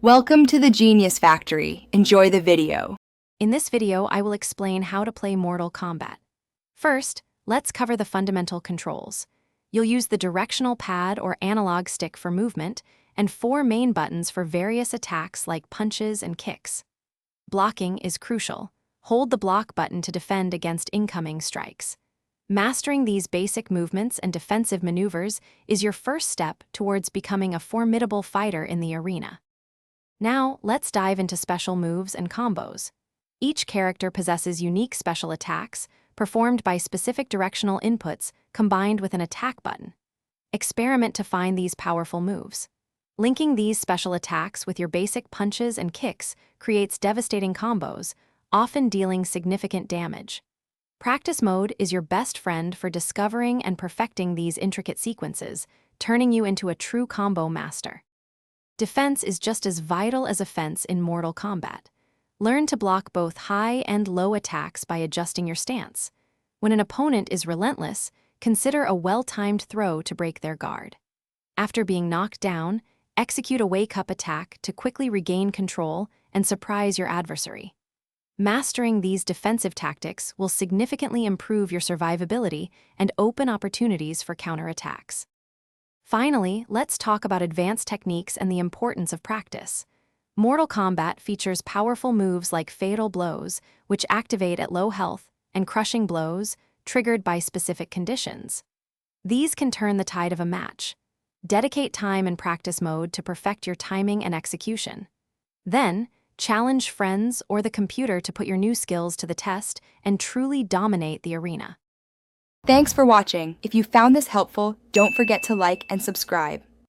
Welcome to the Genius Factory. Enjoy the video. In this video, I will explain how to play Mortal Kombat. First, let's cover the fundamental controls. You'll use the directional pad or analog stick for movement, and 4 main buttons for various attacks like punches and kicks. Blocking is crucial. Hold the block button to defend against incoming strikes. Mastering these basic movements and defensive maneuvers is your first step towards becoming a formidable fighter in the arena. Now, let's dive into special moves and combos. Each character possesses unique special attacks, performed by specific directional inputs combined with an attack button. Experiment to find these powerful moves. Linking these special attacks with your basic punches and kicks creates devastating combos, often dealing significant damage. Practice mode is your best friend for discovering and perfecting these intricate sequences, turning you into a true combo master. Defense is just as vital as offense in Mortal Kombat. Learn to block both high and low attacks by adjusting your stance. When an opponent is relentless, consider a well-timed throw to break their guard. After being knocked down, execute a wake-up attack to quickly regain control and surprise your adversary. Mastering these defensive tactics will significantly improve your survivability and open opportunities for counterattacks. Finally, let's talk about advanced techniques and the importance of practice. Mortal Kombat features powerful moves like fatal blows, which activate at low health, and crushing blows, triggered by specific conditions. These can turn the tide of a match. Dedicate time in practice mode to perfect your timing and execution. Then, challenge friends or the computer to put your new skills to the test and truly dominate the arena. Thanks for watching. If you found this helpful, don't forget to like and subscribe.